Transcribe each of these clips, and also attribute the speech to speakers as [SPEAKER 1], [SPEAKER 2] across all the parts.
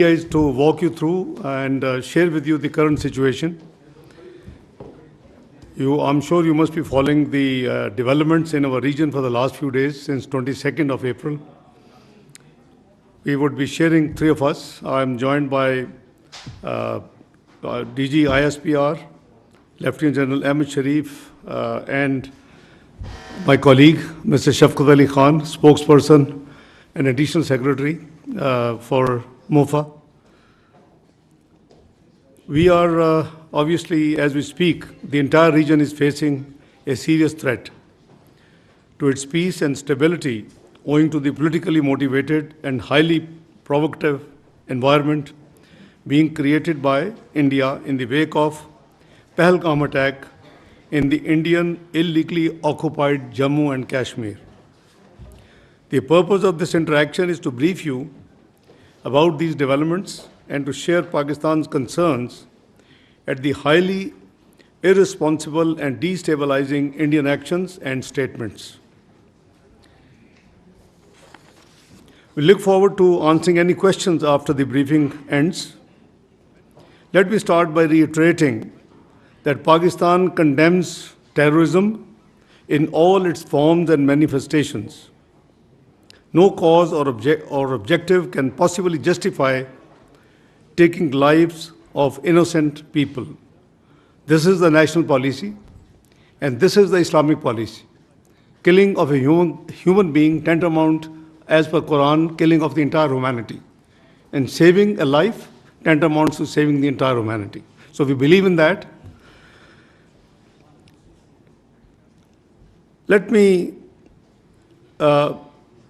[SPEAKER 1] Is to walk you through and share with you the current situation. I'm sure you must be following the developments in our region for the last few days since 22nd of April. We would be sharing, three of us. I'm joined by DG ISPR, Lieutenant General Ahmed Sharif, and my colleague, Mr. Shafqat Ali Khan, spokesperson and additional secretary for MOFA. We are obviously, as we speak, the entire region is facing a serious threat to its peace and stability owing to the politically motivated and highly provocative environment being created by India in the wake of Pahalgam attack in the Indian illegally occupied Jammu and Kashmir. The purpose of this interaction is to brief you about these developments and to share Pakistan's concerns at the highly irresponsible and destabilizing Indian actions and statements. We look forward to answering any questions after the briefing ends. Let me start by reiterating that Pakistan condemns terrorism in all its forms and manifestations. No cause or objective can possibly justify taking lives of innocent people. This is the national policy, and this is the Islamic policy. Killing of a human being tantamount, as per Quran, killing of the entire humanity. And saving a life tantamount to saving the entire humanity. So we believe in that. Let me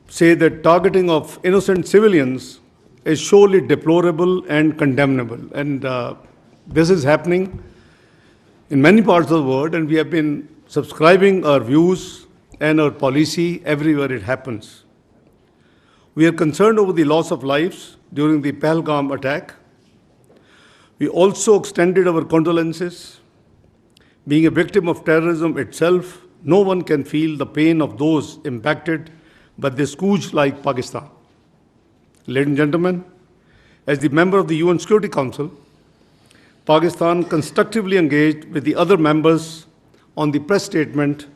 [SPEAKER 1] say that targeting of innocent civilians is surely deplorable and condemnable. And this is happening in many parts of the world, and we have been subscribing our views and our policy everywhere it happens. We are concerned over the loss of lives during the Pahalgam attack. We also extended our condolences. Being a victim of terrorism itself, no one can feel the pain of those impacted by this scourge like Pakistan. Ladies and gentlemen, as the member of the UN Security Council, Pakistan constructively engaged with the other members on the press statement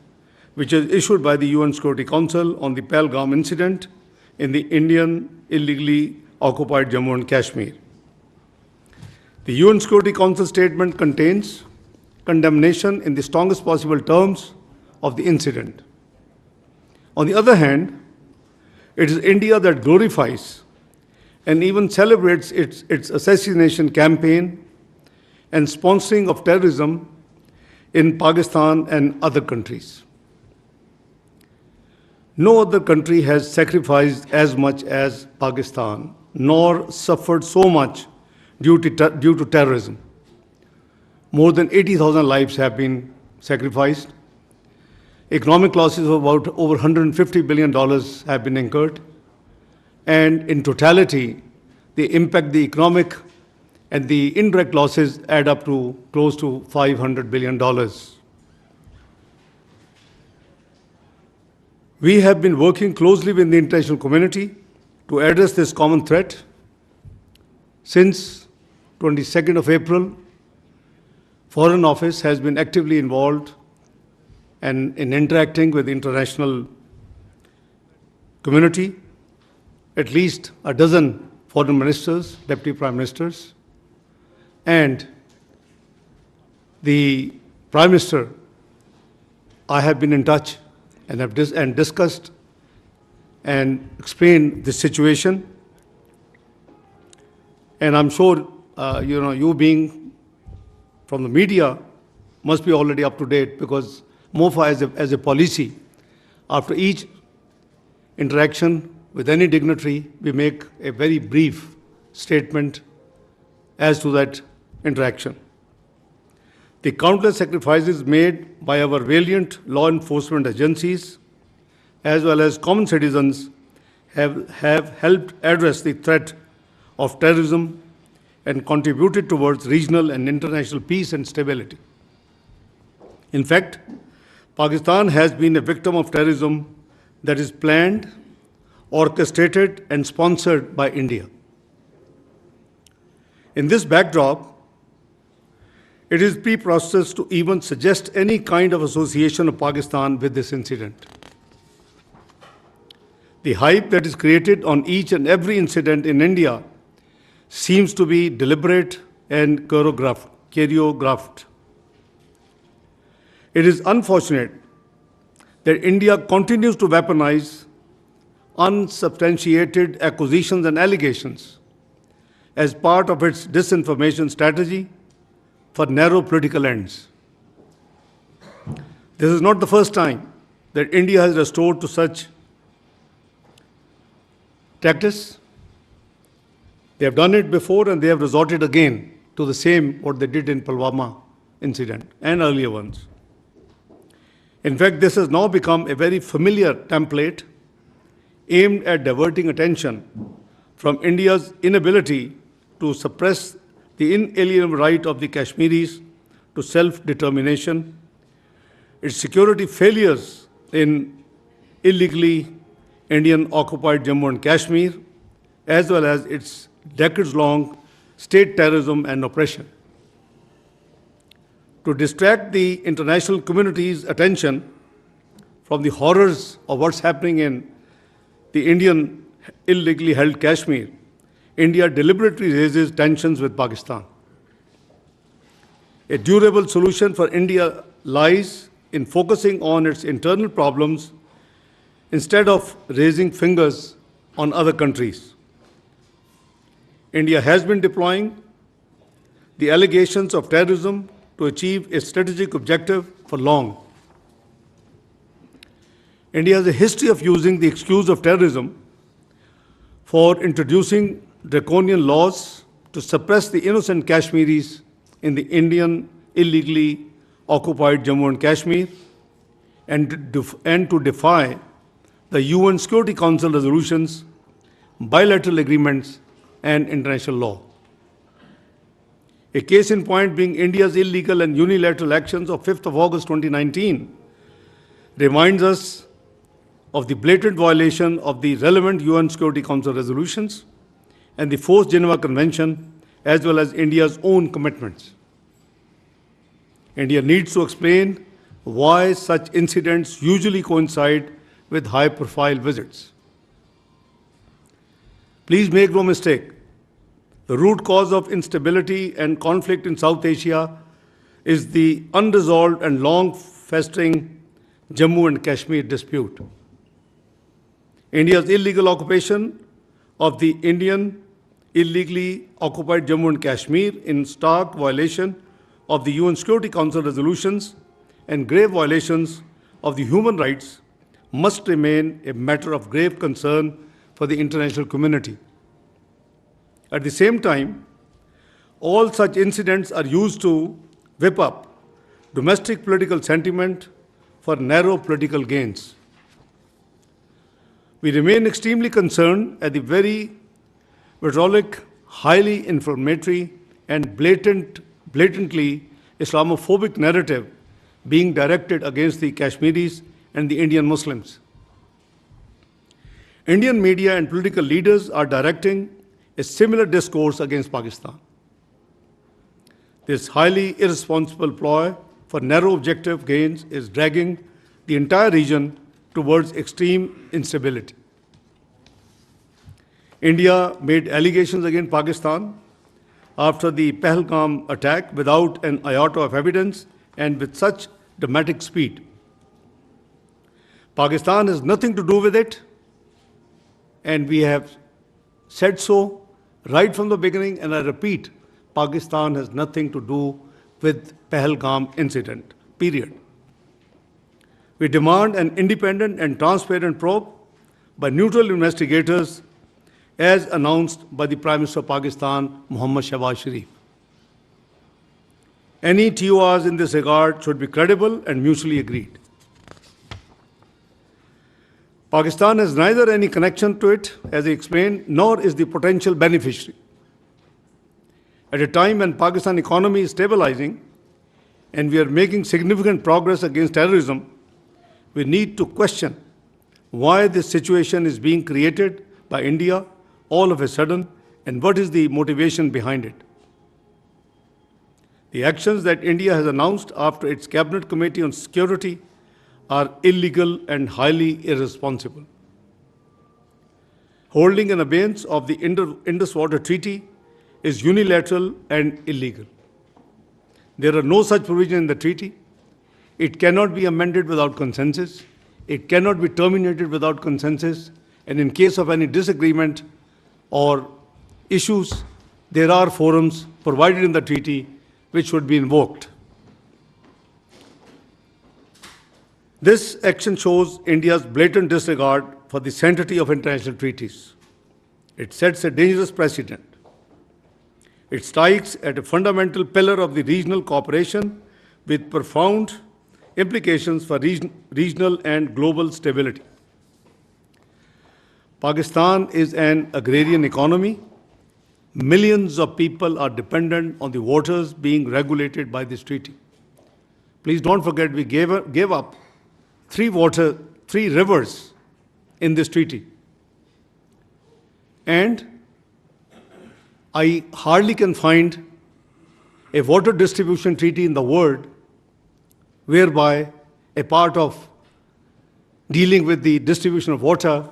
[SPEAKER 1] which is issued by the UN Security Council on the Pahalgam incident in the Indian illegally occupied Jammu and Kashmir. The UN Security Council statement contains condemnation in the strongest possible terms of the incident. On the other hand, it is India that glorifies and even celebrates its assassination campaign and sponsoring of terrorism in Pakistan and other countries. No other country has sacrificed as much as Pakistan, nor suffered so much due to terrorism. More than 80,000 lives have been sacrificed. Economic losses of about over $150 billion have been incurred. And in totality, the impact, the economic and the indirect losses add up to close to $500 billion. We have been working closely with the international community to address this common threat. Since 22nd of April, Foreign Office has been actively involved and in interacting with the international community. At least a dozen foreign ministers, deputy prime ministers, and the prime minister, I have been in touch and have discussed and explained the situation. And I'm sure, you being from the media must be already up to date, because MOFA as a policy, after each interaction with any dignitary, we make a very brief statement as to that interaction. The countless sacrifices made by our valiant law enforcement agencies, as well as common citizens, have helped address the threat of terrorism and contributed towards regional and international peace and stability. In fact, Pakistan has been a victim of terrorism that is planned, orchestrated, and sponsored by India. In this backdrop, it is preposterous to even suggest any kind of association of Pakistan with this incident. The hype that is created on each and every incident in India seems to be deliberate and choreographed. It is unfortunate that India continues to weaponize unsubstantiated accusations and allegations as part of its disinformation strategy for narrow political ends. This is not the first time that India has resorted to such tactics. They have done it before and they have resorted again to the same what they did in Pulwama incident and earlier ones. In fact, this has now become a very familiar template aimed at diverting attention from India's inability to suppress the inalienable right of the Kashmiris to self-determination, its security failures in illegally Indian-occupied Jammu and Kashmir, as well as its decades-long state terrorism and oppression. To distract the international community's attention from the horrors of what's happening in the Indian illegally held Kashmir, India deliberately raises tensions with Pakistan. A durable solution for India lies in focusing on its internal problems instead of raising fingers on other countries. India has been deploying the allegations of terrorism to achieve a strategic objective for long. India has a history of using the excuse of terrorism for introducing draconian laws to suppress the innocent Kashmiris in the Indian illegally occupied Jammu and Kashmir and to defy the UN Security Council resolutions, bilateral agreements, and international law. A case in point being India's illegal and unilateral actions of 5th of August 2019 reminds us of the blatant violation of the relevant UN Security Council resolutions and the 4th Geneva Convention, as well as India's own commitments. India needs to explain why such incidents usually coincide with high-profile visits. Please make no mistake, the root cause of instability and conflict in South Asia is the unresolved and long-festering Jammu and Kashmir dispute. India's illegal occupation of the Indian illegally occupied Jammu and Kashmir in stark violation of the UN Security Council resolutions and grave violations of the human rights must remain a matter of grave concern for the international community. At the same time, all such incidents are used to whip up domestic political sentiment for narrow political gains. We remain extremely concerned at the very vitriolic, highly inflammatory, and blatantly Islamophobic narrative being directed against the Kashmiris and the Indian Muslims. Indian media and political leaders are directing a similar discourse against Pakistan. This highly irresponsible ploy for narrow objective gains is dragging the entire region towards extreme instability. India made allegations against Pakistan after the Pahalgam attack without an iota of evidence and with such dramatic speed. Pakistan has nothing to do with it, and we have said so right from the beginning, and I repeat, Pakistan has nothing to do with Pahalgam incident, period. We demand an independent and transparent probe by neutral investigators as announced by the Prime Minister of Pakistan, Mohammad Shahbaz Sharif. Any TORs in this regard should be credible and mutually agreed. Pakistan has neither any connection to it, as I explained, nor is the potential beneficiary. At a time when Pakistan economy is stabilizing and we are making significant progress against terrorism, we need to question why this situation is being created by India all of a sudden and what is the motivation behind it. The actions that India has announced after its Cabinet Committee on Security are illegal and highly irresponsible. Holding an abeyance of the Indus Water Treaty is unilateral and illegal. There are no such provisions in the treaty. It cannot be amended without consensus. It cannot be terminated without consensus. And in case of any disagreement or issues, there are forums provided in the treaty which should be invoked. This action shows India's blatant disregard for the sanctity of international treaties. It sets a dangerous precedent. It strikes at a fundamental pillar of the regional cooperation with profound implications for regional and global stability. Pakistan is an agrarian economy. Millions of people are dependent on the waters being regulated by this treaty. Please don't forget we gave up three rivers in this treaty. And I hardly can find a water distribution treaty in the world whereby a part of dealing with the distribution of water,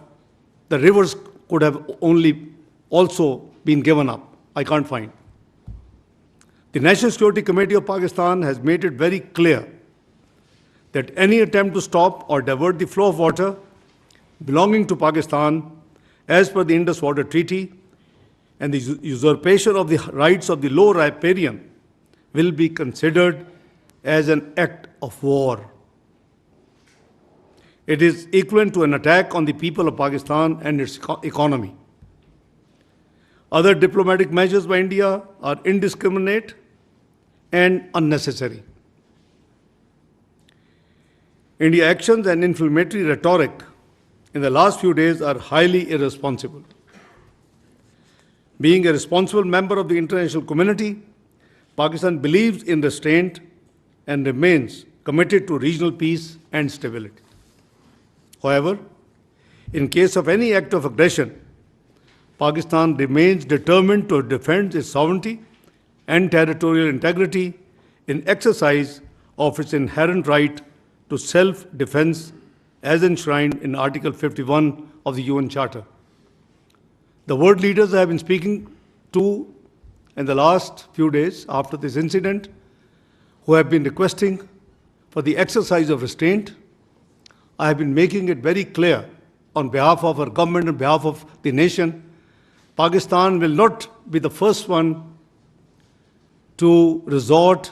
[SPEAKER 1] the rivers could have only also been given up. I can't find. The National Security Committee of Pakistan has made it very clear that any attempt to stop or divert the flow of water belonging to Pakistan as per the Indus Water Treaty and the usurpation of the rights of the low riparian will be considered as an act of war. It is equivalent to an attack on the people of Pakistan and its economy. Other diplomatic measures by India are indiscriminate and unnecessary. India's actions and inflammatory rhetoric in the last few days are highly irresponsible. Being a responsible member of the international community, Pakistan believes in restraint and remains committed to regional peace and stability. However, in case of any act of aggression, Pakistan remains determined to defend its sovereignty and territorial integrity in exercise of its inherent right to self-defense as enshrined in Article 51 of the UN Charter. The world leaders I have been speaking to in the last few days after this incident, who have been requesting for the exercise of restraint, I have been making it very clear on behalf of our government, on behalf of the nation, Pakistan will not be the first one to resort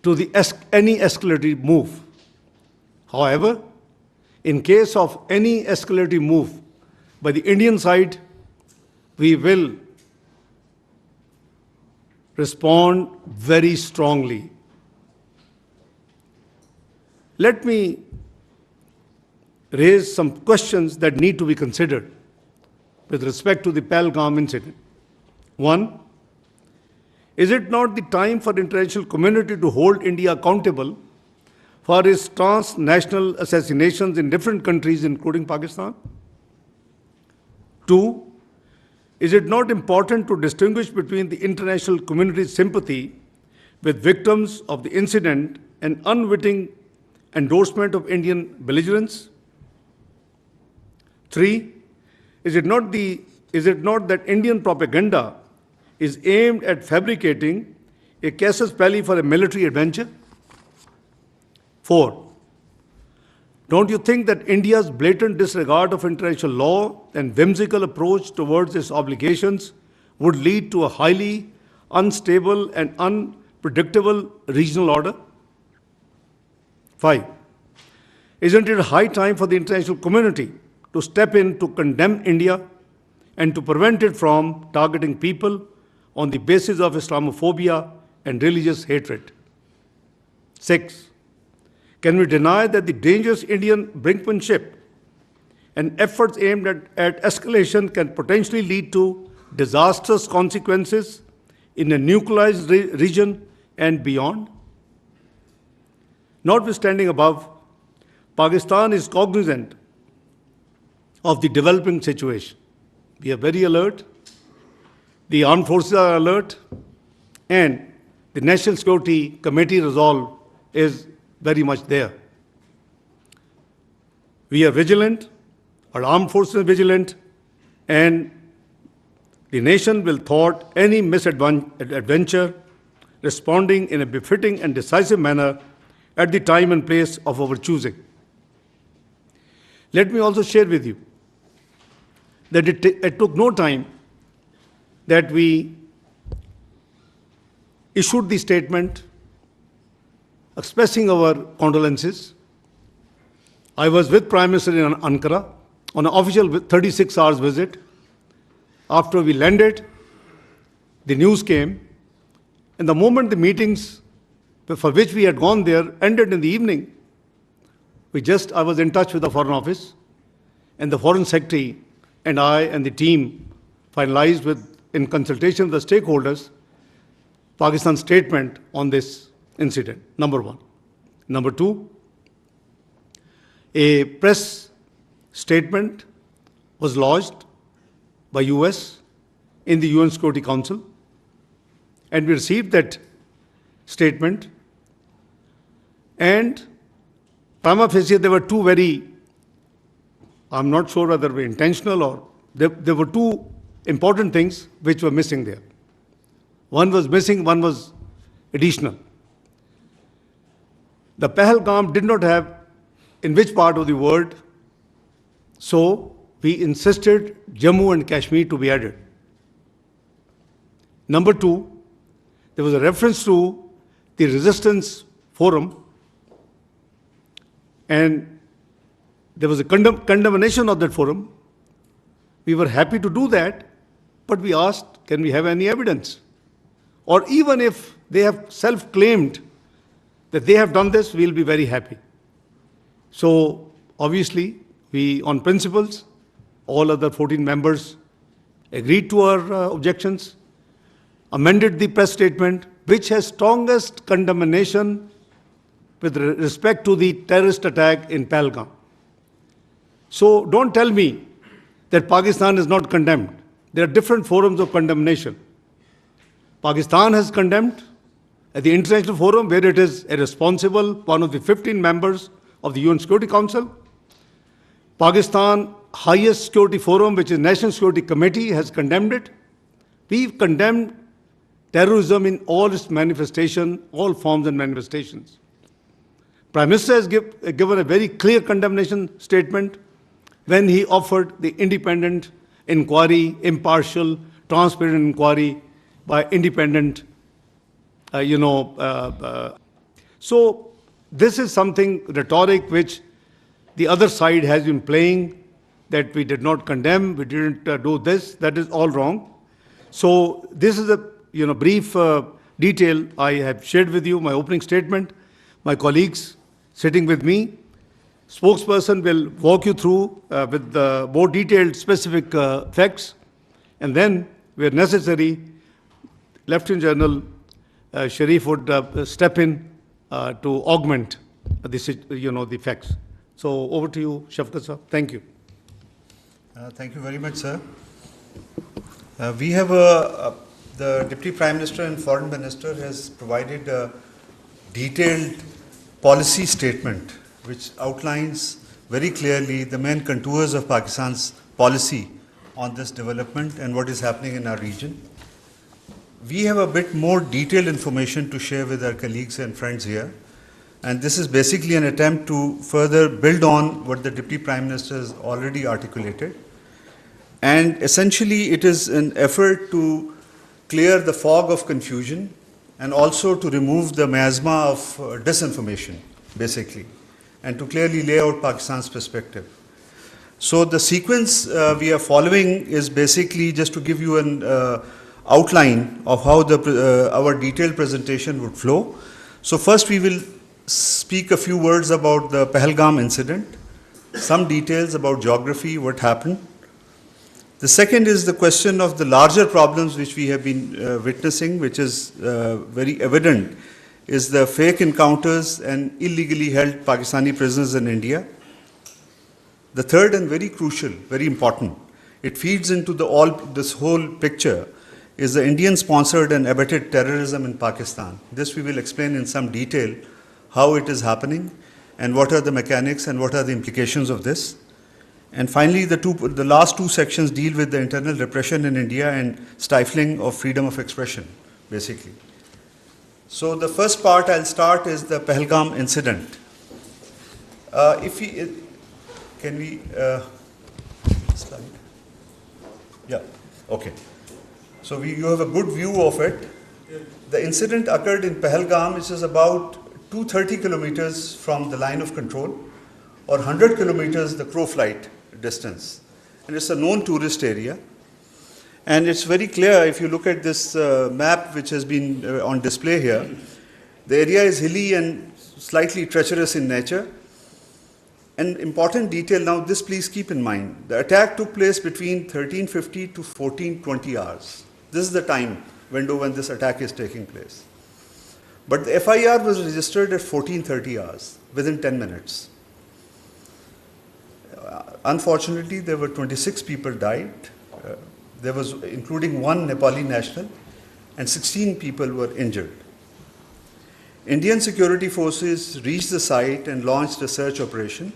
[SPEAKER 1] to any escalatory move. However, in case of any escalatory move by the Indian side, we will respond very strongly. Let me raise some questions that need to be considered with respect to the Pahalgam incident. One, is it not the time for the international community to hold India accountable for its transnational assassinations in different countries, including Pakistan? Two, is it not important to distinguish between the international community's sympathy with victims of the incident and unwitting endorsement of Indian belligerence? Three, is it not that Indian propaganda is aimed at fabricating a casus belli for a military adventure? Four, don't you think that India's blatant disregard of international law and whimsical approach towards its obligations would lead to a highly unstable and unpredictable regional order? Five, isn't it high time for the international community to step in to condemn India and to prevent it from targeting people on the basis of Islamophobia and religious hatred? Six, can we deny that the dangerous Indian brinkmanship and efforts aimed at escalation can potentially lead to disastrous consequences in a nuclearized region and beyond? Notwithstanding above, Pakistan is cognizant of the developing situation. We are very alert, the armed forces are alert, and the National Security Committee resolve is very much there. We are vigilant, our armed forces are vigilant, and the nation will thwart any misadventure, responding in a befitting and decisive manner at the time and place of our choosing. Let me also share with you that it took no time that we issued the statement expressing our condolences. I was with Prime Minister in Ankara on an official 36 hours visit. After we landed, the news came, and the moment the meetings for which we had gone there ended in the evening, I was in touch with the Foreign Office, and the Foreign Secretary and I and the team finalized in consultation with the stakeholders, Pakistan's statement on this incident, number one. Number two, a press statement was lodged by US in the UN Security Council, and we received that statement. And prima facie, there were two I'm not sure whether they were intentional or there were two important things which were missing there. One was missing, one was additional. The Pahalgam did not have in which part of the world, so we insisted Jammu and Kashmir to be added. Number two, there was a reference to the resistance forum, and there was a condemnation of that forum. We were happy to do that, but we asked, can we have any evidence? Or even if they have self-claimed that they have done this, we'll be very happy. So obviously, we, on principles, all other 14 members agreed to our objections, amended the press statement, which has strongest condemnation with respect to the terrorist attack in Pahalgam. So don't tell me that Pakistan is not condemned. There are different forums of condemnation. Pakistan has condemned at the International Forum, where it is a responsible, one of the 15 members of the UN Security Council. Pakistan highest security forum, which is National Security Committee, has condemned it. We've condemned terrorism in all its manifestation, all forms and manifestations. Prime Minister has given a very clear condemnation statement when he offered the independent inquiry, impartial, transparent inquiry by independent, So this is something rhetoric which the other side has been playing, that we did not condemn, we didn't do this. That is all wrong. So this is a brief detail I have shared with you, my opening statement. My colleagues sitting with me, spokesperson will walk you through with the more detailed specific facts, and then where necessary, Lieutenant General Sharif would step in to augment the facts. So over to you, Shafqat sir. Thank you.
[SPEAKER 2] Thank you very much, sir. We have the Deputy Prime Minister and Foreign Minister has provided a detailed policy statement which outlines very clearly the main contours of Pakistan's policy on this development and what is happening in our region. We have a bit more detailed information to share with our colleagues and friends here, and this is basically an attempt to further build on what the Deputy Prime Minister has already articulated. And essentially, it is an effort to clear the fog of confusion and also to remove the miasma of disinformation, basically, and to clearly lay out Pakistan's perspective. So the sequence we are following is basically just to give you an outline of how our detailed presentation would flow. So first we will speak a few words about the Pahalgam incident, some details about geography, what happened. The second is the question of the larger problems which we have been witnessing, which is very evident, is the fake encounters and illegally held Pakistani prisoners in India. The third and very crucial, very important, it feeds into this whole picture, is the Indian-sponsored and abetted terrorism in Pakistan. This we will explain in some detail how it is happening and what are the mechanics and what are the implications of this. And finally, the last two sections deal with the internal repression in India and stifling of freedom of expression, basically. So the first part I'll start is the Pahalgam incident. Can we slide? Yeah, okay. So you have a good view of it. The incident occurred in Pahalgam, which is about 230 kilometers from the line of control, or 100 kilometers the crow flight distance. And it's a known tourist area. And it's very clear if you look at this map which has been on display here. The area is hilly and slightly treacherous in nature. An important detail now, this please keep in mind. The attack took place between 1350 to 1420 hours. This is the time window when this attack is taking place. But the FIR was registered at 1430 hours, within 10 minutes. Unfortunately, there were 26 people died. There was, including one Nepali national, and 16 people were injured. Indian security forces reached the site and launched a search operation,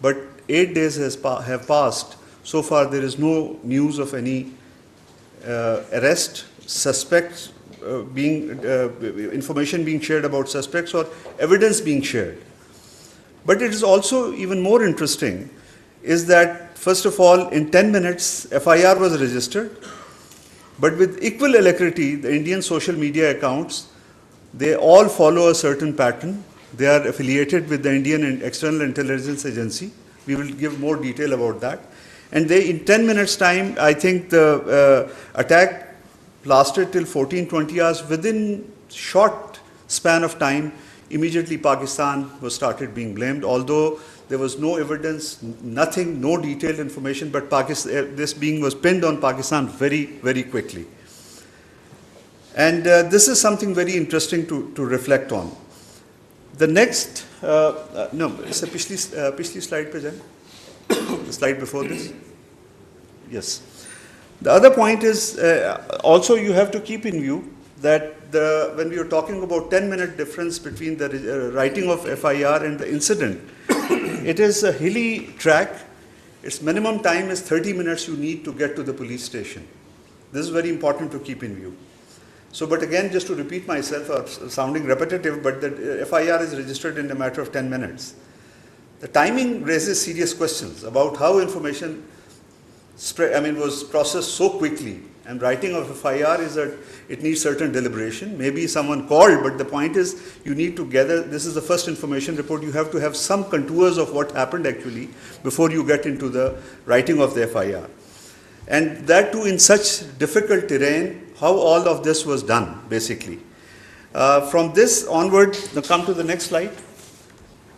[SPEAKER 2] but 8 days have passed. So far, there is no news of any arrest, suspects information being shared about suspects or evidence being shared. But it is also even more interesting is that, first of all, in 10 minutes, FIR was registered, but with equal alacrity, the Indian social media accounts, they all follow a certain pattern. They are affiliated with the Indian External Intelligence Agency. We will give more detail about that. And they, in 10 minutes time, I think the attack lasted till 1420 hours. Within short span of time, immediately Pakistan was started being blamed, although there was no evidence, nothing, no detailed information, but this being was pinned on Pakistan very, very quickly. And this is something very interesting to reflect on. The next, no, it's a pichli slide pe jaye. The slide before this. Yes. The other point is also you have to keep in view that when we are talking about 10-minute difference between the writing of FIR and the incident, it is a hilly track. Its minimum time is 30 minutes you need to get to the police station. This is very important to keep in view. So, but again, just to repeat myself, sounding repetitive, but the FIR is registered in a matter of 10 minutes. The timing raises serious questions about how information was processed so quickly. And writing of FIR is that it needs certain deliberation. Maybe someone called, but the point is you need to gather, this is the first information report, you have to have some contours of what happened actually before you get into the writing of the FIR. And that too in such difficult terrain, how all of this was done, basically. From this onward, come to the next slide.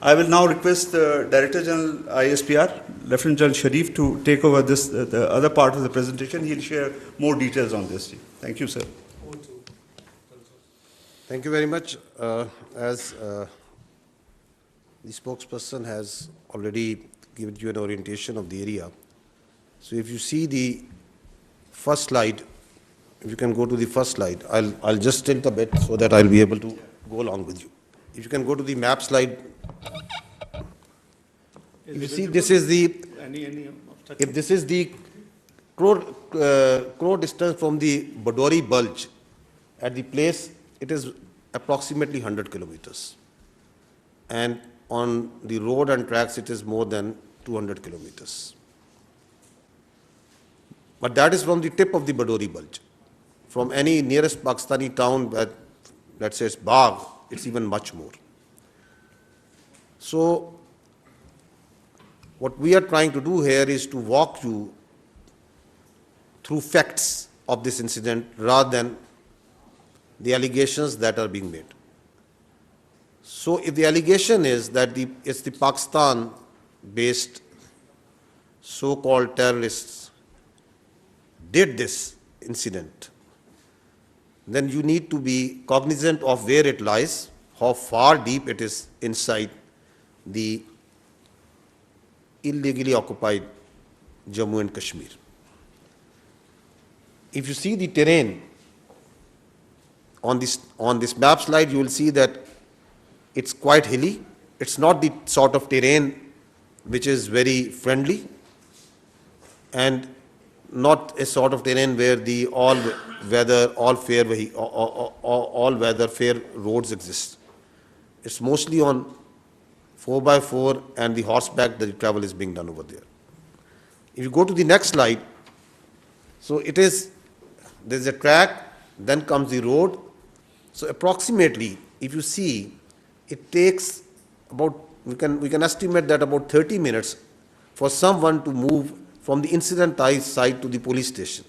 [SPEAKER 2] I will now request the Director General ISPR, Lieutenant General Sharif, to take over this, the other part of the presentation. He'll share more details on this. Thank you, sir.
[SPEAKER 3] Thank you very much. As the spokesperson has already given you an orientation of the area. So if you see the first slide, if you can go to the first slide, I'll just tilt a bit so that I'll be able to go along with you. If you can go to the map slide. If you see, this is the, if this is the crow distance from the Badori Bulge at the place, it is approximately 100 kilometers. And on the road and tracks, it is more than 200 kilometers. But that is from the tip of the Badori Bulge. From any nearest Pakistani town, let's say it's Bagh, it's even much more. So, what we are trying to do here is to walk you through facts of this incident rather than the allegations that are being made. So, if the allegation is that it's the Pakistan-based so-called terrorists did this incident, then you need to be cognizant of where it lies, how far deep it is inside the illegally occupied Jammu and Kashmir. if you see the terrain on this map slide, you will see that it's quite hilly. It's not the sort of terrain which is very friendly, and not a sort of terrain where the all weather fair roads exist. It's mostly on 4x4 and the horseback that the travel is being done over there. If you go to the next slide, so there's a track, then comes the road. So approximately, if you see, it takes about, we can estimate that about 30 minutes for someone to move from the incident site to the police station.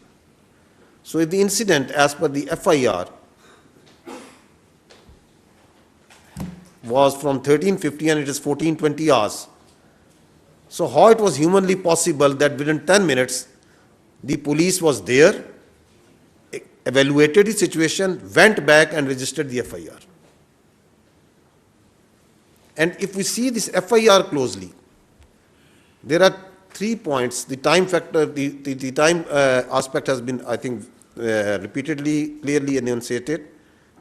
[SPEAKER 3] So if the incident, as per the FIR, was from 1350 and it is 1420 hours, so how it was humanly possible that within 10 minutes, the police was there, evaluated the situation, went back and registered the FIR. And if we see this FIR closely, there are 3 points. The time factor, the time aspect has been, I think, repeatedly, clearly enunciated.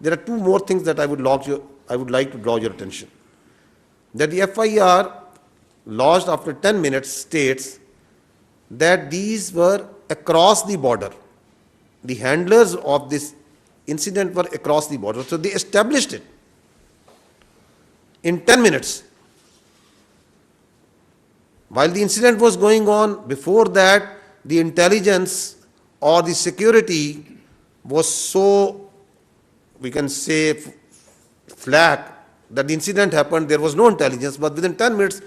[SPEAKER 3] There are 2 more things that I would like to draw your attention. That the FIR lodged after 10 minutes states that these were across the border. The handlers of this incident were across the border. So they established it in 10 minutes. While the incident was going on, before that, the intelligence or the security was so, we can say, flat that the incident happened, there was no intelligence, but within 10 minutes,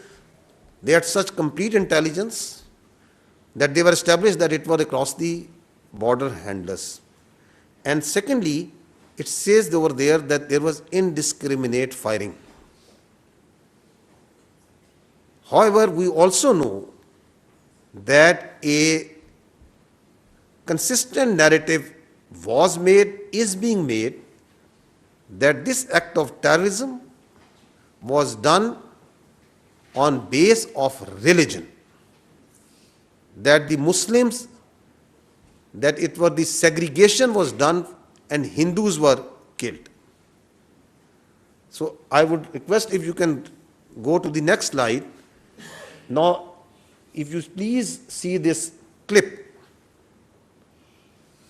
[SPEAKER 3] they had such complete intelligence that they were established that it was across the border handlers. And secondly, it says over there that there was indiscriminate firing. However, we also know that a consistent narrative was made, is being made, that this act of terrorism was done on base of religion. That the Muslims, that it was the segregation was done and Hindus were killed. So I would request if you can go to the next slide. Now, if you please see this clip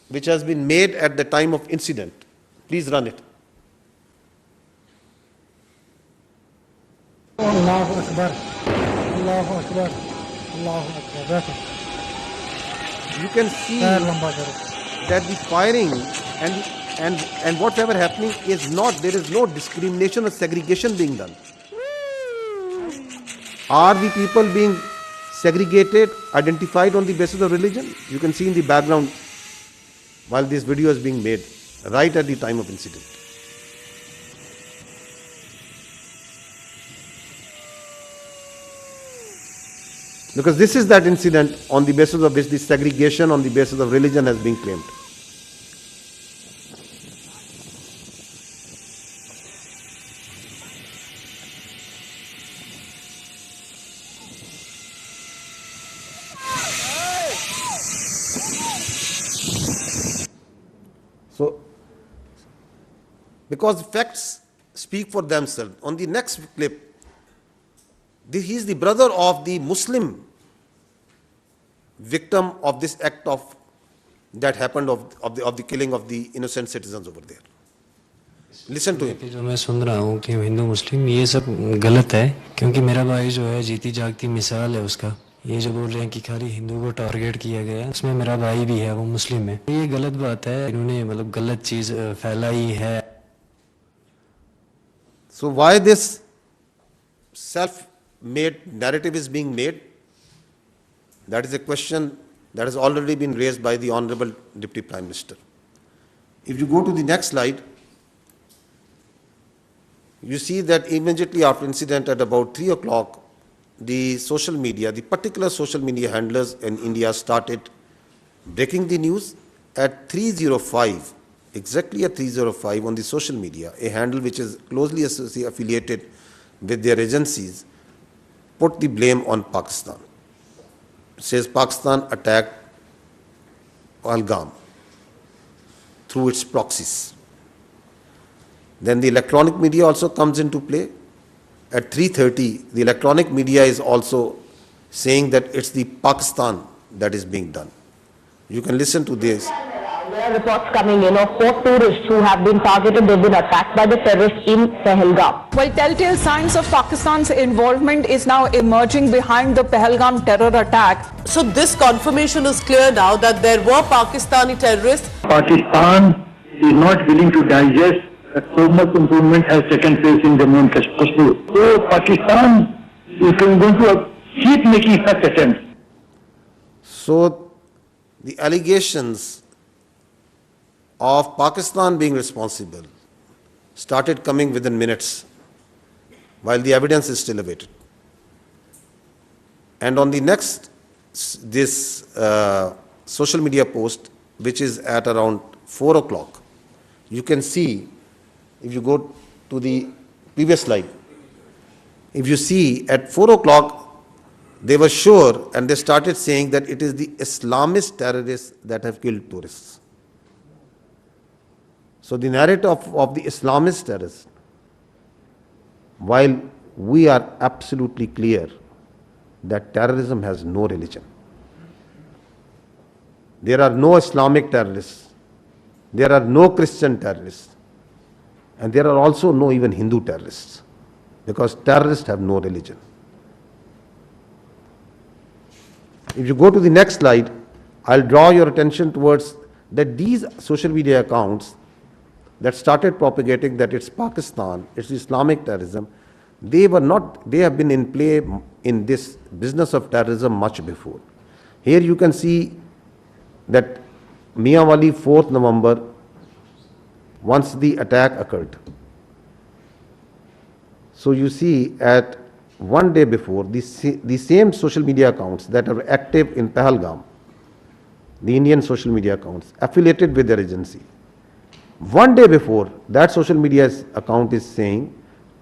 [SPEAKER 3] which has been made at the time of incident. Please run it.
[SPEAKER 4] Allahu Akbar. Allahu Akbar. Allahu Akbar.
[SPEAKER 3] You can see that the firing and whatever happening is not, there is no discrimination or segregation being done. Are the people being segregated, identified on the basis of religion? You can see in the background while this video is being made, right at the time of incident. Because this is that incident on the basis of which the segregation on the basis of religion has been claimed. So, because facts speak for themselves. On the next clip, he is the brother of the Muslim victim of this act of that happened of the killing of the innocent citizens over there. Listen to him.
[SPEAKER 5] जो मैं सुन रहा हूँ कि हिंदू मुस्लिम ये सब गलत है, क्योंकि मेरा भाई जो है जीती जागती मिसाल है उसका. ये जो बोल रहे हैं कि खाली हिंदू को टारगेट किया गया है, उसमें मेरा भाई भी है, वो मुस्लिम है. ये गलत बात है, इन्होंने मतलब गलत चीज फैलाई है.
[SPEAKER 3] So why this self-made narrative is being made? That is a question that has already been raised by the Honorable Deputy Prime Minister. If you go to the next slide, you see that immediately after incident at about 3 o'clock, the social media, the particular social media handlers in India started breaking the news at 3:05, exactly at 3:05 on the social media. A handle which is closely affiliated with their agencies put the blame on Pakistan. It says Pakistan attacked Pahalgam. through its proxies. Then the electronic media also comes into play. At 3:30, the electronic media is also saying that it's the Pakistan that is being done. You can listen to this.
[SPEAKER 6] There are reports coming in of 4 tourists who have been targeted. They've been attacked by the terrorists in Pahalgam.
[SPEAKER 7] Well, telltale signs of Pakistan's involvement is now emerging behind the Pahalgam terror attack.
[SPEAKER 8] So this confirmation is clear now that there were Pakistani terrorists.
[SPEAKER 9] Pakistan is not willing to digest that so much improvement has taken place in Jammu and Kashmir. So Pakistan is going to keep making such attempts.
[SPEAKER 3] So the allegations of Pakistan being responsible started coming within minutes while the evidence is still awaited. And on the next, this social media post, which is at around 4 o'clock, you can see, if you go to the previous slide, if you see at 4 o'clock, they were sure and they started saying that it is the Islamist terrorists that have killed tourists. So the narrative of the Islamist terrorists, while we are absolutely clear that terrorism has no religion. There are no Islamic terrorists, there are no Christian terrorists, and there are also no even Hindu terrorists, because terrorists have no religion. If you go to the next slide, I'll draw your attention towards that these social media accounts that started propagating that it's Pakistan, it's Islamic terrorism, they have been in play in this business of terrorism much before. Here you can see that Mianwali 4th November, once the attack occurred. So you see at one day before, the same social media accounts that are active in Pahalgam, the Indian social media accounts affiliated with their agency, one day before, that social media account is saying,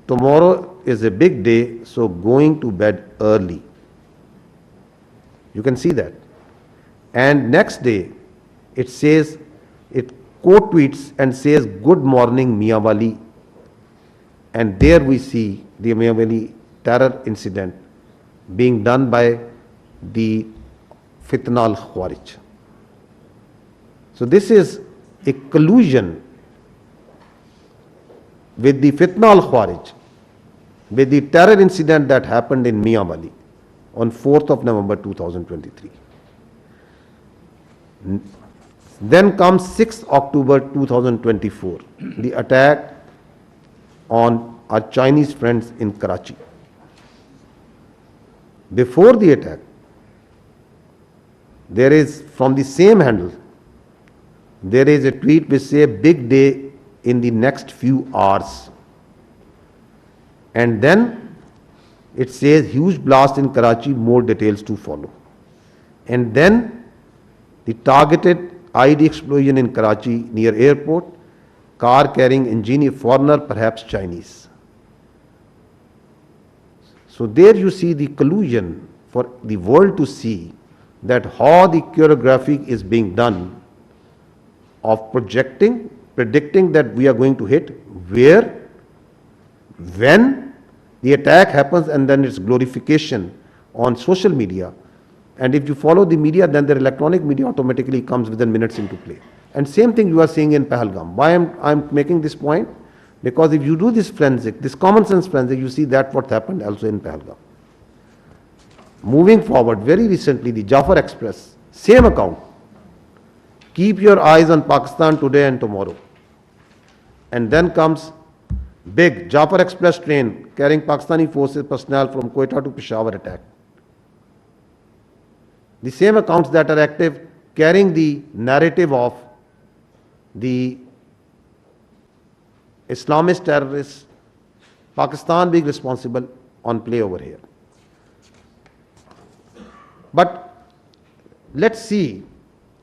[SPEAKER 3] tomorrow is a big day, so going to bed early. You can see that. And next day, it says, it quote tweets and says, good morning Mianwali. And there we see the Mianwali terror incident being done by the Fitna al-Khawarij. So this is a collusion with the Fitna al-Khawarij, with the terror incident that happened in Mianwali on 4th of November 2023. Then comes 6th October 2024, the attack on our Chinese friends in Karachi. Before the attack, there is, from the same handle, there is a tweet which says, big day in the next few hours. And then it says, huge blast in Karachi, more details to follow. And then the targeted ID explosion in Karachi near airport, car carrying engineer, foreigner, perhaps Chinese. So there you see the collusion for the world to see that how the choreography is being done of predicting that we are going to hit, where, when the attack happens, and then its glorification on social media. And if you follow the media, then the electronic media automatically comes within minutes into play. And same thing you are seeing in Pahalgam. Why I'm making this point? Because if you do this forensic, this common sense forensic, you see that what happened also in Pahalgam. Moving forward, very recently, the Jafar Express, same account. Keep your eyes on Pakistan today and tomorrow. And then comes big Jafar Express train carrying Pakistani forces personnel from Quetta to Peshawar attack. The same accounts that are active carrying the narrative of the Islamist terrorists, Pakistan being responsible, on play over here. But let's see,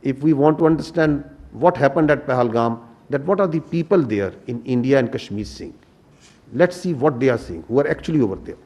[SPEAKER 3] if we want to understand what happened at Pahalgam, that what are the people there in India and Kashmir saying. Let's see what they are saying, who are actually over there.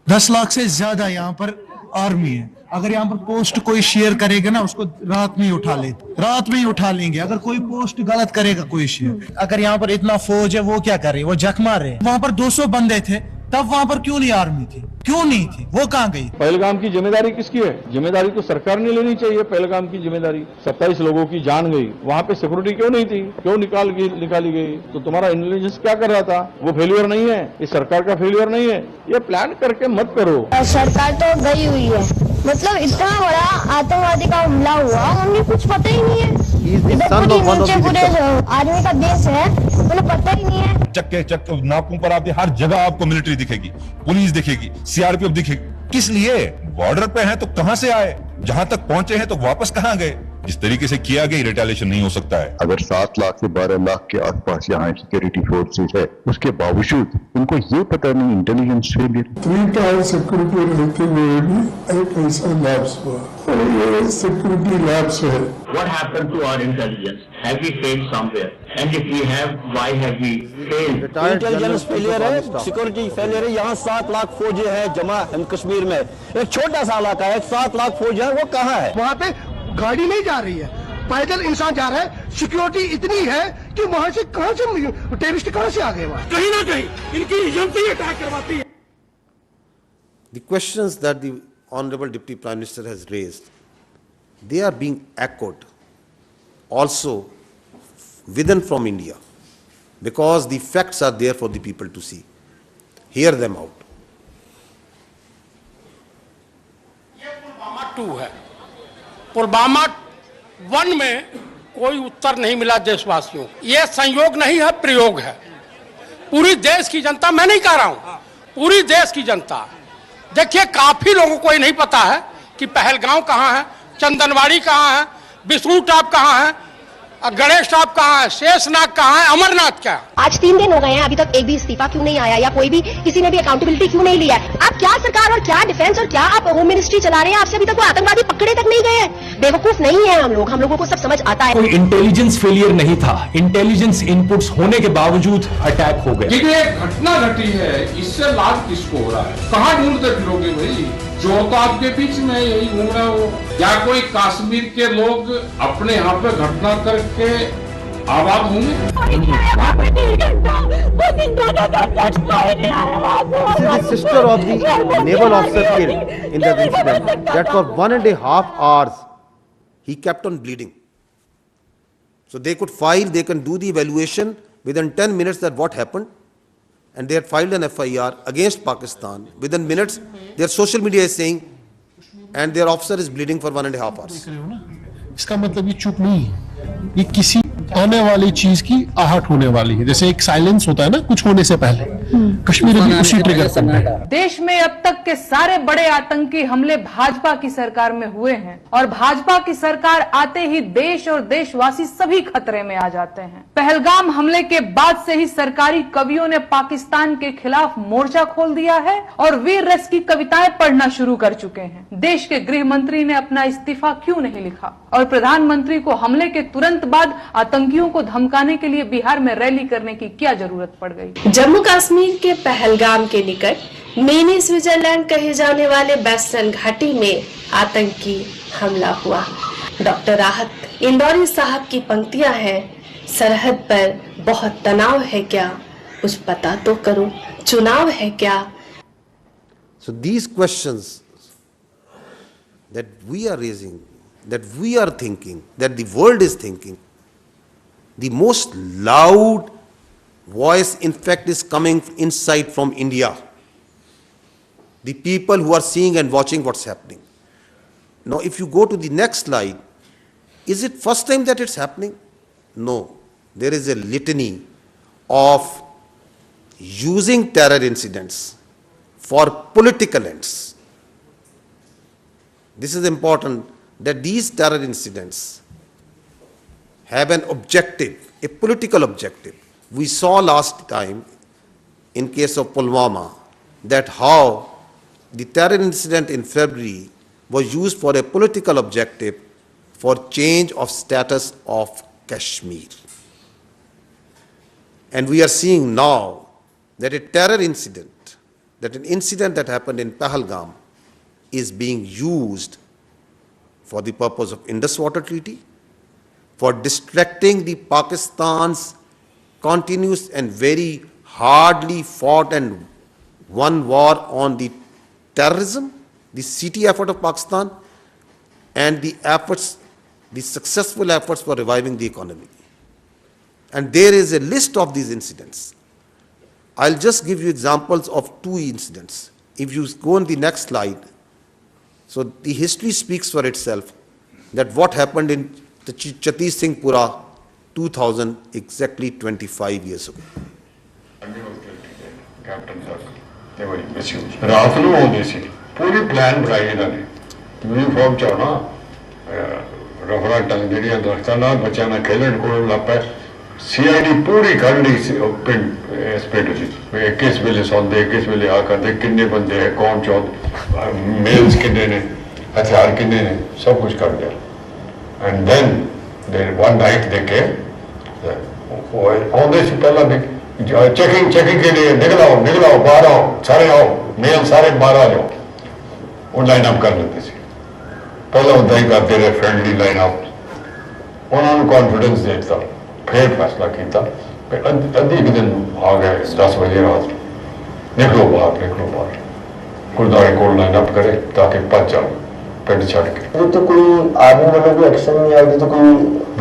[SPEAKER 4] 10 lakh से ज्यादा यहाँ पर
[SPEAKER 10] army है। अगर यहाँ पर post कोई share करेगा ना, उसको रात में ही उठा ले, रात में ही उठा लेंगे। अगर कोई पोस्ट गलत करेगा कोई शेयर, अगर यहाँ पर इतना फौज है, वो क्या कर रही है? वो जख मार रहे हैं। वहां पर 200 बंदे थे, तब वहां पर क्यों नहीं आर्मी थी? क्यों नहीं थी? वो कहाँ गई?
[SPEAKER 11] पहलगाम की जिम्मेदारी किसकी है? जिम्मेदारी तो सरकार ने लेनी चाहिए। पहलगाम की जिम्मेदारी, 27 लोगों की जान गई, वहाँ पे सिक्योरिटी क्यों नहीं थी? क्यों निकाली गई? तो तुम्हारा इंटेलिजेंस क्या कर रहा था? वो फेलियर नहीं है, ये सरकार का फेलियर नहीं है। ये प्लान करके मत करो।
[SPEAKER 12] सरकार तो गई हुई है, मतलब इतना बड़ा आतंकवादी का हमला हुआ, हमें कुछ पता ही नहीं है। पूरे आर्मी का देश है, उन्हें पता ही नहीं है।
[SPEAKER 13] चक्के नाकों पर आपके हर जगह आपको मिलिट्री दिखेगी, पुलिस दिखेगी, सीआरपीएफ दिखेगी। किस लिए? बॉर्डर पे हैं तो कहां से आए? जहां तक पहुंचे हैं तो वापस कहां गए? जिस तरीके से किया गया रिटेलिएशन नहीं हो सकता है।
[SPEAKER 14] अगर 7 लाख से 12 लाख के आसपास यहाँ सिक्योरिटी फोर्सेस है, उसके बावजूद उनको ये पता नहीं इंटेलिजेंस फेलियर।
[SPEAKER 15] 3 टायर सिक्योरिटी रहते हुए भी एक ऐसा लैब्स हुआ, और ये सिक्योरिटी लैब्स है।
[SPEAKER 9] What happened to our intelligence? Have we failed somewhere? And if we have, why have we failed?
[SPEAKER 16] Intelligence failure है, सिक्योरिटी फेलियर है। यहाँ 7 लाख फौजी है जमा हिंद कश्मीर में, एक छोटा सा इलाका है, 7 लाख फौजी है, वो कहाँ है?
[SPEAKER 17] वहाँ पे गाड़ी नहीं जा रही है, पैदल इंसान जा रहा है। सिक्योरिटी इतनी है कि वहाँ से टेररिस्ट कहाँ से आ गए? वहाँ कहीं ना कहीं इनकी एजेंसी अटैक करवाती है।
[SPEAKER 3] The questions that the Honorable Deputy Prime Minister has raised, they are being echoed also within from India, because the facts are there for the people to see. Hear them out.
[SPEAKER 18] ये पुलवामा 2 है। पुलवामा 1 में कोई उत्तर नहीं मिला देशवासियों। ये संयोग नहीं है, प्रयोग है। पूरी देश की जनता, मैं नहीं कह रहा हूं, पूरी देश की जनता, देखिए काफी लोगों को ये नहीं पता है कि पहलगांव कहां है, चंदनवाड़ी कहां है, विष्णु टॉप कहां है, गणेश टॉप कहां है, शेषनाग कहां है, अमरनाथ क्या है।
[SPEAKER 12] आज 3 दिन हो गए हैं, अभी तक एक भी इस्तीफा क्यों नहीं आया, या कोई भी किसी ने भी अकाउंटेबिलिटी क्यों नहीं लिया है? आप क्या सरकार और क्या डिफेंस और क्या आप होम मिनिस्ट्री चला रहे हैं? आपसे अभी तक वो आतंकवादी पकड़े तक नहीं गए हैं। बेवकूफ नहीं है हम लोगों को सब समझ आता है।
[SPEAKER 19] कोई इंटेलिजेंस फेलियर नहीं था, इंटेलिजेंस इनपुट्स होने के बावजूद अटैक हो गया।
[SPEAKER 20] ये घटना घटी है, इससे लाभ किसको हो रहा है? कहाँ ढूंढते फिरोगे भाई? जो तो आपके बीच में यही घूम रहा हो, या कोई कश्मीर के लोग अपने यहाँ पे घटना करके आबाद होंगे?
[SPEAKER 3] This is the sister of the naval officer killed in that incident. That for 1.5 hours he kept on bleeding. So they could file, they can do the evaluation within 10 minutes that what happened, and they had filed an FIR against Pakistan. Within minutes, their social media is saying, and their officer is bleeding for 1.5 hours.
[SPEAKER 21] इसका मतलब ये चुप नहीं है, ये किसी आने वाली चीज की आहट होने वाली है। जैसे एक साइलेंस होता है ना कुछ होने से पहले, कश्मीर भी उसी ट्रिगर पर है।
[SPEAKER 22] देश में अब तक के सारे बड़े आतंकी हमले भाजपा की सरकार में हुए हैं, और भाजपा की सरकार आते ही देश और देशवासी सभी खतरे में आ जाते हैं। पहलगाम हमले के बाद से ही सरकारी कवियों ने पाकिस्तान के खिलाफ मोर्चा खोल दिया है और वीर रस की कविताएं पढ़ना शुरू कर चुके हैं। देश के गृह मंत्री ने अपना इस्तीफा क्यों नहीं लिखा, और प्रधानमंत्री को हमले के तुरंत बाद आतंकियों को धमकाने के लिए बिहार में रैली करने की क्या जरूरत पड़ गई?
[SPEAKER 23] जम्मू कश्मीर के पहलगाम के निकट मिनी स्विट्जरलैंड कहे जाने वाले वेस्टर्न घाटी में आतंकी हमला हुआ। डॉक्टर राहत इंदौरी साहब की पंक्तियां हैं, सरहद पर बहुत तनाव है क्या, कुछ पता तो करो, चुनाव है क्या।
[SPEAKER 3] So these questions that we are raising, that we are thinking, that the world is thinking, the most loud voice in fact is coming inside from India. The people who are seeing and watching what's happening. Now if you go to the next slide, is it first time that it's happening? No. There is a litany of using terror incidents for political ends. This is important, that these terror incidents have an objective, a political objective. We saw last time in case of Pulwama that how the terror incident in February was used for a political objective for change of status of Kashmir. And we are seeing now that a terror incident, that an incident that happened in Pahalgam is being used for the purpose of Indus Water Treaty, for distracting the Pakistan's continuous and very hardly fought and won war on the terrorism, the city effort of Pakistan, and the efforts, the successful efforts for reviving the economy. And there is a list of these incidents. I'll just give you examples of 2 incidents. If you go on the next slide, so the history speaks for itself, that what happened in the Chatti Singhpura 2000, exactly 25 years ago.
[SPEAKER 1] they were misused. ਰਾਤ ਨੂੰ ਆਉਂਦੇ ਸੀ ਪੂਰੀ plan ਬਣਾਈ ਇਹਨਾਂ ਨੇ uniform ਚ ਆਉਣਾ ਰਫੜਾ ਟੰਗ ਜਿਹੜੀਆਂ ਦਰਖਤਾਂ ਨਾਲ ਬੱਚਿਆਂ ਨਾਲ ਖੇਲਣ ਕੋਲ ਲੱਪਾ CID पूरी कर ली पिंड इस पिंड च किस वेले सौंदे किस वेले आ करते किन्ने बंदे है कौन चौंद मेल्स किन्ने ने हथियार किन्ने ने सब कुछ कर दिया and then they one night they came आउंदे से पहला भी चेकिंग के लिए निकलाओ बाहर आओ सारे आओ मेल सारे बाहर आ जाओ वो लाइन अप कर लेते थे पहला उदा ही करते रहे फ्रेंडली लाइन अप उन्होंने कॉन्फिडेंस देता फिर फैसला किया अद्धी एक दिन आ गए 10 बजे रात निकलो बाहर गुरुद्वारे को लाइन अप करे ताकि पच जाओ पिंड छड़ के तो कोई आर्मी वालों को एक्शन नहीं आया तो कोई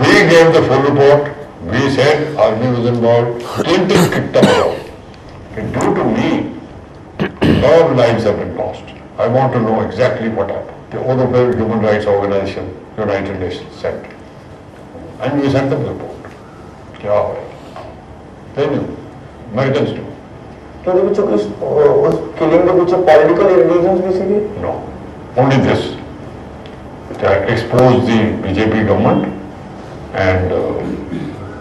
[SPEAKER 1] we gave the full report we said army was involved Clinton kicked them out and due to me lot of lives have been lost I want to know exactly what happened the other human rights organization United Nations sent and we sent them the report क्या होया they knew Americans knew तो ਉਹਦੇ ਵਿੱਚ ਉਸ killing ਦੇ ਵਿੱਚ political reasons भी ਸੀਗੇ no only this that exposed the BJP government and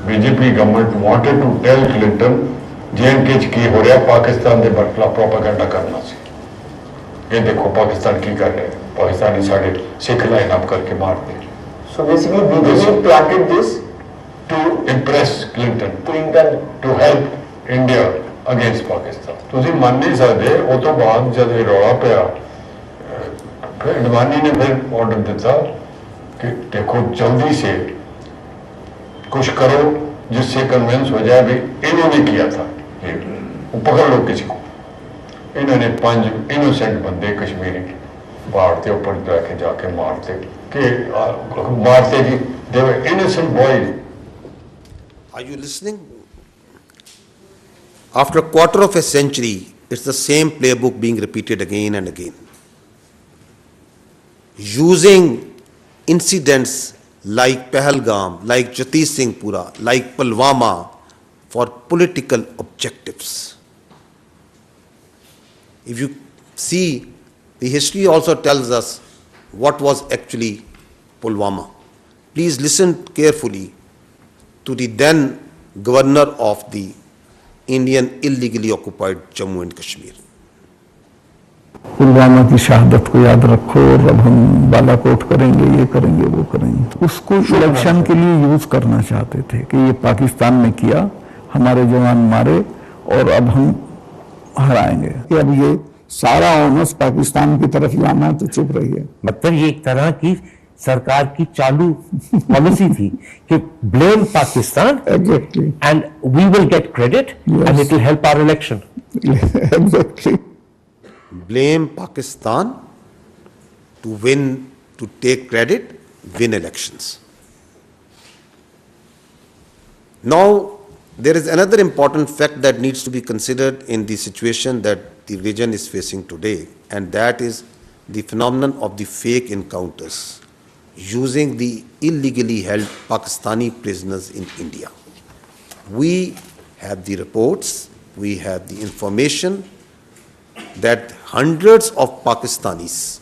[SPEAKER 1] BJP government wanted to tell Clinton J&K ਚ ਕੀ ਹੋ ਰਿਹਾ ਪਾਕਿਸਤਾਨ ਦੇ ਬਰਖਲਾ ਪ੍ਰੋਪੇਗੈਂਡਾ ਕਰਨਾ ਸੀ ਇਹ ਦੇਖੋ ਪਾਕਿਸਤਾਨ ਕੀ ਕਰ ਰਿਹਾ ਪਾਕਿਸਤਾਨੀ ਸਾਡੇ ਸਿੱਖ ਲਾਈਨ ਅਪ ਕਰਕੇ ਮਾਰਦੇ so basically BJP planted this to impress Clinton to help India against Pakistan. ਤੁਸੀਂ ਮੰਨ ਨਹੀਂ ਸਕਦੇ ਉਹ ਤੋਂ ਬਾਅਦ ਜਦ ਇਹ ਰੌਲਾ ਪਿਆ ਫਿਰ ਅਡਵਾਨੀ ਨੇ ਫਿਰ ਆਰਡਰ ਦਿੱਤਾ कि देखो जल्दी से कुछ करो जिससे कन्विंस हो जाए भी इन्होंने किया था ये वो पकड़ लो किसी को इन्होंने 5 इनोसेंट बंदे कश्मीरी पहाड़ के ऊपर जाके मारते जी they were innocent boys.
[SPEAKER 3] Are you listening? After a quarter of a century, it's the same playbook being repeated again and again. Using incidents like Pahalgam, like Chatti Singhpura, like Pulwama for political objectives. If you see, the history also tells us what was actually Pulwama. Please listen carefully to the then governor of the Indian illegally occupied Jammu and Kashmir.
[SPEAKER 2] Pulwama की शहादत को याद रखो और अब हम बालाकोट करेंगे ये करेंगे वो करेंगे उसको इलेक्शन के लिए यूज करना चाहते थे कि ये पाकिस्तान ने किया हमारे जवान मारे और अब हम हराएंगे कि अब ये सारा ऑनर्स पाकिस्तान की तरफ लाना तो चुप रही है
[SPEAKER 5] मतलब ये एक तरह की सरकार की चालू पॉलिसी थी कि blame Pakistan and we will get credit and it will help our election
[SPEAKER 2] exactly
[SPEAKER 3] blame Pakistan to win, to take credit, win elections. Now, there is another important fact that needs to be considered in the situation that the region is facing today, and that is the phenomenon of the fake encounters using the illegally held Pakistani prisoners in India. We have the reports, we have the information that hundreds of Pakistanis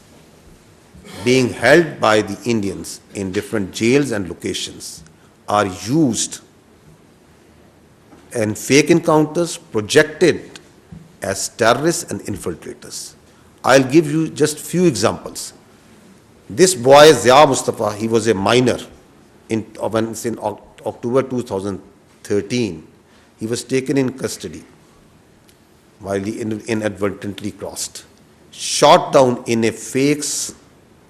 [SPEAKER 3] being held by the Indians in different jails and locations are used in fake encounters projected as terrorists and infiltrators. I'll give you just few examples. This boy Zia Mustafa, he was a minor in October 2013. He was taken in custody while he inadvertently crossed. shot down in a fake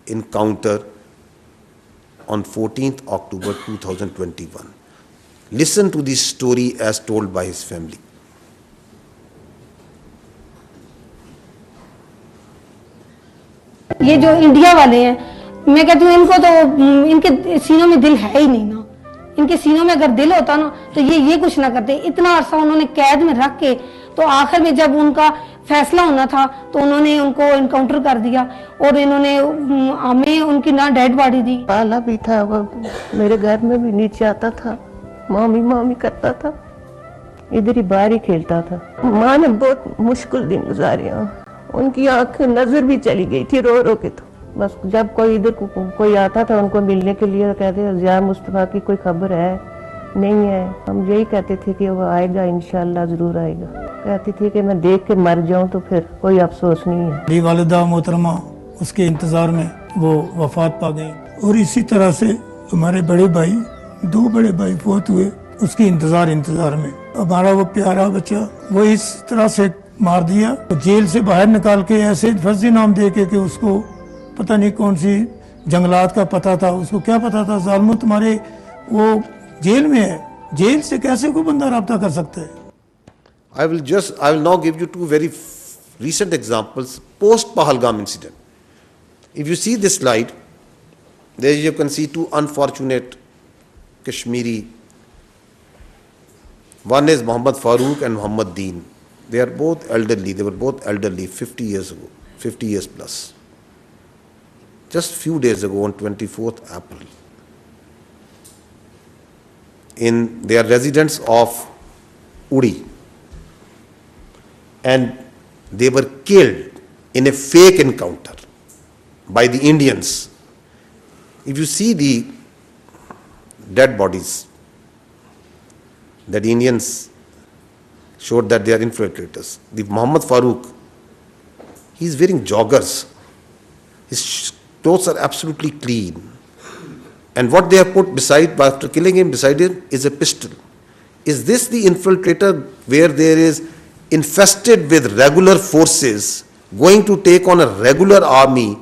[SPEAKER 3] encounter on 14th October 2021. Listen to this story as told by his family.
[SPEAKER 6] ये जो India वाले हैं, मैं कहती हूँ इनको तो इनके सीनों में दिल है ही नहीं ना। इनके सीनों में अगर दिल होता ना तो ये कुछ ना करते। इतना अरसा उन्होंने कैद में रख के तो आखिर में जब उनका फैसला होना था तो उन्होंने उनको इनकाउंटर कर दिया और इन्होंने हमें उनकी ना डेड बॉडी दी।
[SPEAKER 7] पाला भी था वो, मेरे घर में भी नीचे आता था, मामी मामी करता था, इधर ही बाहर ही खेलता था। माँ ने बहुत मुश्किल दिन गुजारे, उनकी आंख नजर भी चली गई थी रो रो के। तो बस जब कोई इधर कोई आता था उनको मिलने के लिए, कहते ज़िया मुस्तफा की कोई खबर है? नहीं है। हम यही कहते थे कि वो आएगा, इंशाल्लाह जरूर आएगा। कहती थी कि मैं देख के मर जाऊं तो फिर कोई अफसोस नहीं है।
[SPEAKER 2] मेरी वालिदा मोहतरमा उसके इंतजार में वो वफात पा गई और इसी तरह से हमारे बड़े भाई, 2 बड़े भाई फौत हुए उसकी इंतजार में। हमारा वो प्यारा बच्चा वो इस तरह से मार दिया, जेल से बाहर निकाल के ऐसे फर्जी नाम दे के कि उसको पता नहीं कौन सी जंगलात का पता था, उसको क्या पता था। जालिमो तुम्हारे वो जेल में है, जेल से कैसे कोई बंदा राब्ता कर सकता है।
[SPEAKER 3] I will now give you 2 very recent examples post Pahalgam incident. If you see this slide, there you can see 2 unfortunate Kashmiri. One is Muhammad Farooq and Muhammad Deen. They are both elderly. They were both elderly 50 years ago, 50 years plus. Just few days ago on 24th April, they are residents of Uri, and they were killed in a fake encounter by the Indians. If you see the dead bodies, that the Indians showed that they are infiltrators. The Muhammad Farooq, he is wearing joggers. His clothes are absolutely clean. And what they have put beside, after killing him, beside him is a pistol. Is this the infiltrator where there is infested with regular forces going to take on a regular army,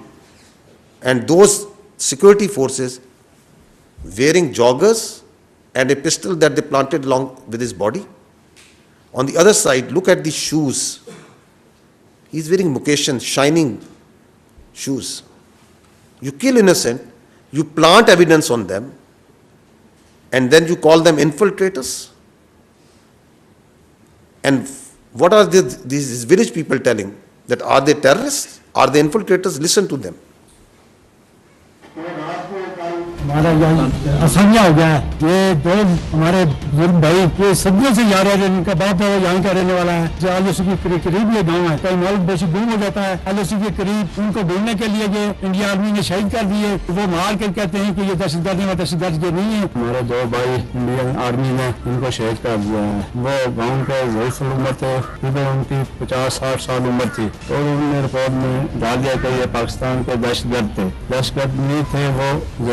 [SPEAKER 3] and those security forces wearing joggers and a pistol that they planted along with his body? On the other side, look at the shoes. He's wearing Mukeshan, shining shoes. You kill innocent, you plant evidence on them, and then you call them infiltrators. And what are these village people telling? That are they terrorists? Are they infiltrators? Listen to them.
[SPEAKER 8] हमारा यहाँ आसानियाँ हो गया है। ये 2 हमारे बुजुर्ग भाई ये सदियों से जा रहे हैं, इनका बाप है यहाँ का रहने वाला है। जो LOC के करीब ये गाँव है, कई मालूम बेशी गुम हो जाता है। LOC के करीब उनको ढूंढने के लिए ये इंडिया आर्मी ने शहीद कर दिए। वो मार कर कहते हैं कि ये दहशतगर्द है, दहशतगर्द के नहीं है। हमारे 2 भाई इंडियन आर्मी ने इनको शहीद कर दिया है। वो गाँव के ज़रूर उम्र थे, उनकी 50-60 साल उम्र थी, और उन्होंने रिपोर्ट में डाल दिया कि ये पाकिस्तान के दहशतगर्द थे। दहशतगर्द नहीं थे, वो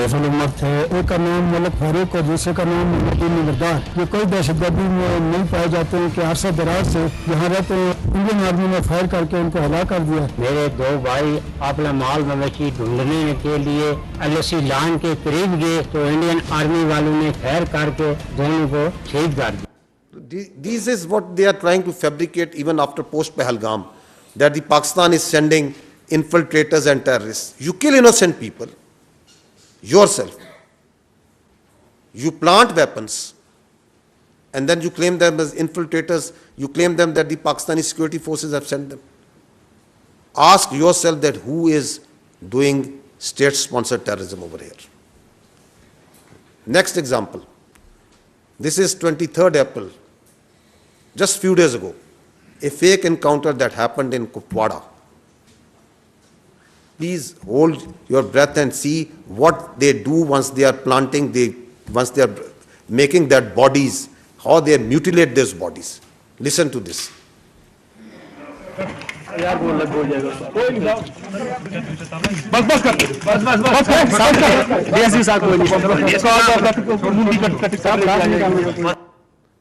[SPEAKER 8] ज़रूर उम्र थे। एक का नाम मलिक फारूक और दूसरे का नाम नगरदार। ये कोई दहशतगर्दी में नहीं पाए जाते हैं कि अरसा दराज से यहाँ रहते हैं। इंडियन आर्मी ने फायर करके उनको हलाक कर दिया।
[SPEAKER 5] मेरे 2 भाई अपना माल मवेशी ढूंढने के लिए LOC लाइन के करीब गए तो इंडियन आर्मी वालों ने फायर करके दोनों को शहीद कर दिया।
[SPEAKER 3] This is what they are trying to fabricate even after post Pahalgam, that the Pakistan is sending infiltrators and terrorists. You kill innocent people yourself. You plant weapons and then you claim them as infiltrators. You claim them that the Pakistani security forces have sent them. Ask yourself that who is doing state-sponsored terrorism over here. Next example. This is 23rd April, just few days ago, a fake encounter that happened in Kupwara. Please hold your breath and see what they do once they are planting, once they are making their bodies, how they mutilate those bodies. Listen to this.
[SPEAKER 8] यार वो लग हो जाएगा कोई नहीं बस कर DSC साहब कोई नहीं